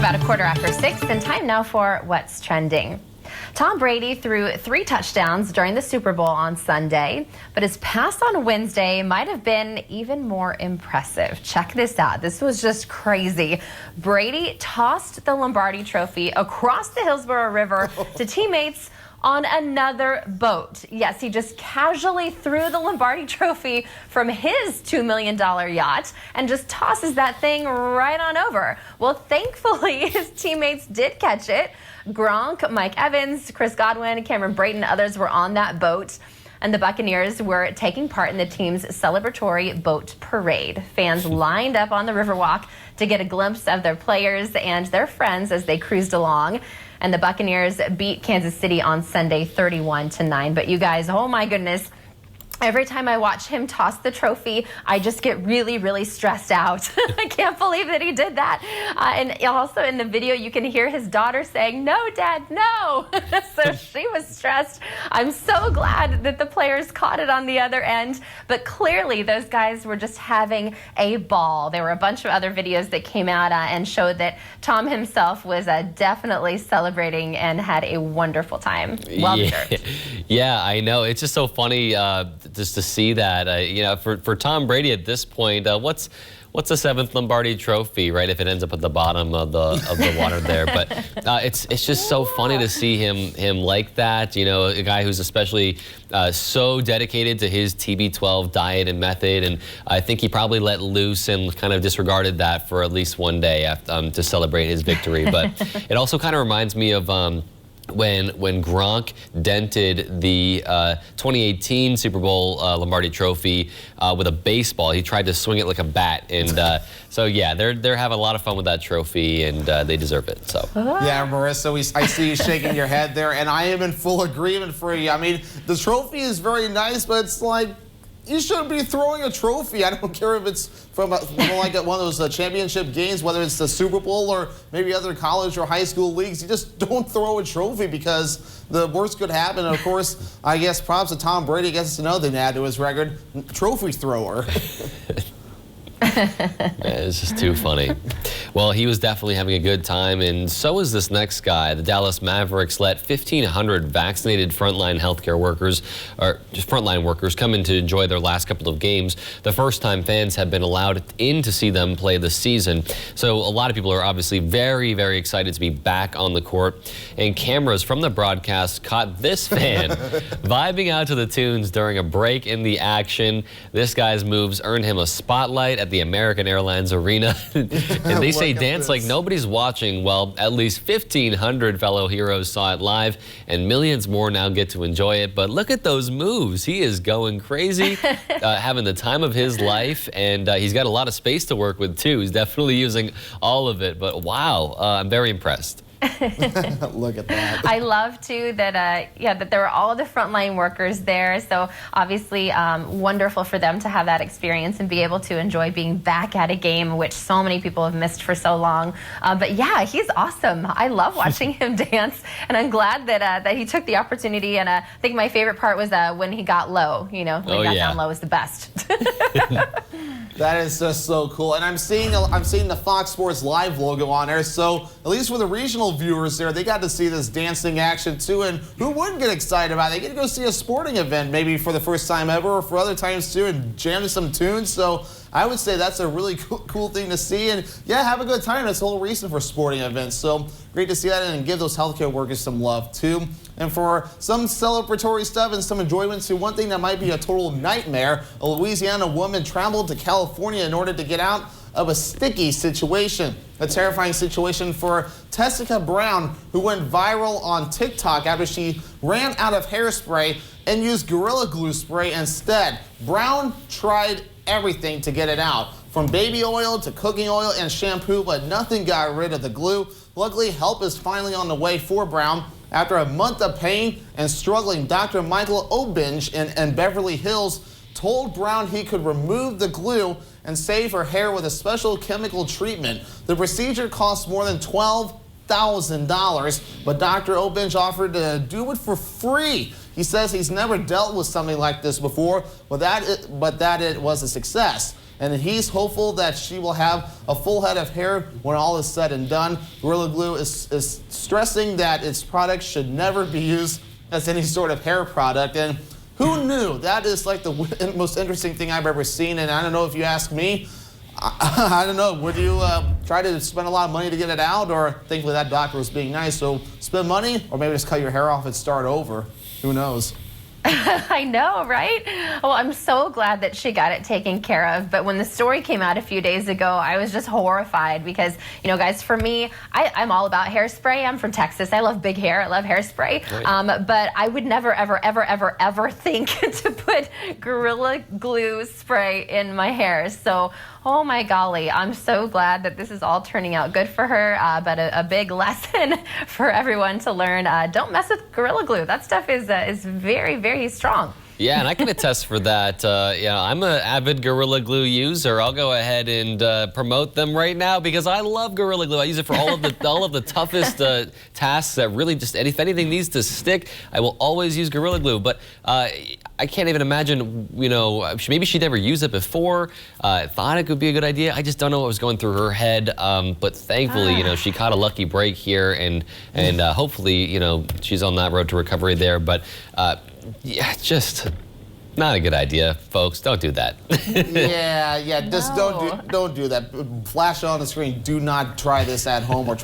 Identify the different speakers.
Speaker 1: about 6:15, and time now for What's Trending. Tom Brady threw 3 touchdowns during the Super Bowl on Sunday, but his pass on Wednesday might have been even more impressive. Check this out. This was just crazy. Brady tossed the Lombardi Trophy across the Hillsborough River to teammates on another boat. Yes, he just casually threw the Lombardi Trophy from his $2 million yacht and just tosses that thing right on over. Well, thankfully, his teammates did catch it. Gronk, Mike Evans, Chris Godwin, Cameron Brayton, others were on that boat. And the Buccaneers were taking part in the team's celebratory boat parade. Fans lined up on the Riverwalk to get a glimpse of their players and their friends as they cruised along. And the Buccaneers beat Kansas City on Sunday 31-9. But you guys, oh my goodness, every time I watch him toss the trophy, I just get really, really stressed out. I can't believe that he did that. And also in the video, you can hear his daughter saying, "No, Dad, no." So she was stressed. I'm so glad that the players caught it on the other end. But clearly, those guys were just having a ball. There were a bunch of other videos that came out and showed that Tom himself was definitely celebrating and had a wonderful time. Well deserved.
Speaker 2: Yeah, I know. It's just so funny just to see that. You know, for Tom Brady at this point, what's the 7th Lombardi Trophy, right? If it ends up at the bottom of the water there, but it's just so funny to see him like that. You know, a guy who's especially so dedicated to his TB12 diet and method, and I think he probably let loose and kind of disregarded that for at least one day after, to celebrate his victory. But it also kind of reminds me of when Gronk dented the 2018 Super Bowl Lombardi Trophy with a baseball. He tried to swing it like a bat, and so yeah, they're having a lot of fun with that trophy, and they deserve it. So
Speaker 3: yeah, Marissa, I see you shaking your head there, and I am in full agreement for you. I mean, the trophy is very nice, but it's like, you shouldn't be throwing a trophy. I don't care if it's from like one of those championship games, whether it's the Super Bowl or maybe other college or high school leagues. You just don't throw a trophy because the worst could happen. And of course, I guess props to Tom Brady gets to know the add to his record, trophy thrower.
Speaker 2: It's just too funny. Well, he was definitely having a good time, and so is this next guy. The Dallas Mavericks let 1,500 vaccinated frontline healthcare workers, or just frontline workers, come in to enjoy their last couple of games. The first time fans have been allowed in to see them play this season. So a lot of people are obviously very, very excited to be back on the court. And cameras from the broadcast caught this fan vibing out to the tunes during a break in the action. This guy's moves earned him a spotlight at the American Airlines Arena. And they say dance like nobody's watching. Well, at least 1,500 fellow heroes saw it live, and millions more now get to enjoy it. But look at those moves. He is going crazy, having the time of his life, and he's got a lot of space to work with, too. He's definitely using all of it. But wow, I'm very impressed.
Speaker 3: Look at that.
Speaker 1: I love too that that there were all of the frontline workers there. So obviously wonderful for them to have that experience and be able to enjoy being back at a game, which so many people have missed for so long. But yeah, he's awesome. I love watching him dance, and I'm glad that he took the opportunity. And I think my favorite part was when he got low. You know, when he got down low was the best.
Speaker 3: That is just so cool, and I'm seeing the Fox Sports Live logo on there. So at least for the regional viewers there, they got to see this dancing action too. And who wouldn't get excited about it? They get to go see a sporting event, maybe for the first time ever, or for other times too, and jam to some tunes. So I would say that's a really cool thing to see, and yeah, have a good time. That's the whole reason for sporting events. So great to see that, and give those healthcare workers some love too. And for some celebratory stuff and some enjoyment too, one thing that might be a total nightmare: a Louisiana woman traveled to California in order to get out of a sticky situation. A terrifying situation for Tessica Brown, who went viral on TikTok after she ran out of hairspray and used Gorilla Glue spray instead. Brown tried everything to get it out, from baby oil to cooking oil and shampoo, but nothing got rid of the glue. Luckily, help is finally on the way for Brown. After a month of pain and struggling, Dr. Michael Obinge in Beverly Hills told Brown he could remove the glue and save her hair with a special chemical treatment. The procedure cost more than $12,000, but Dr. Obinge offered to do it for free. He says he's never dealt with something like this before, but that it was a success. and he's hopeful that she will have a full head of hair when all is said and done. Gorilla Glue is stressing that its product should never be used as any sort of hair product. And who knew? That is like the most interesting thing I've ever seen. And I don't know, if you ask me, I don't know, would you try to spend a lot of money to get it out? Or thankfully that doctor was being nice, so spend money, or maybe just cut your hair off and start over. Who knows?
Speaker 1: I know, right? Well, I'm so glad that she got it taken care of. But when the story came out a few days ago, I was just horrified because, you know, guys, for me, I'm all about hairspray. I'm from Texas. I love big hair. I love hairspray. Right. But I would never, ever, ever, ever, ever think to put Gorilla Glue spray in my hair. So, oh my golly, I'm so glad that this is all turning out good for her. But a big lesson for everyone to learn. Don't mess with Gorilla Glue. That stuff is very, very strong.
Speaker 2: Yeah, and I can attest for that. I'm an avid Gorilla Glue user. I'll go ahead and promote them right now because I love Gorilla Glue. I use it for all of the toughest tasks that really just, if anything needs to stick, I will always use Gorilla Glue. But I can't even imagine, maybe she'd never used it before, thought it could be a good idea. I just don't know what was going through her head. But thankfully, she caught a lucky break here, and hopefully, she's on that road to recovery there. But yeah, just not a good idea, folks. Don't do that.
Speaker 3: yeah, just don't do that. Flash it on the screen. Do not try this at home or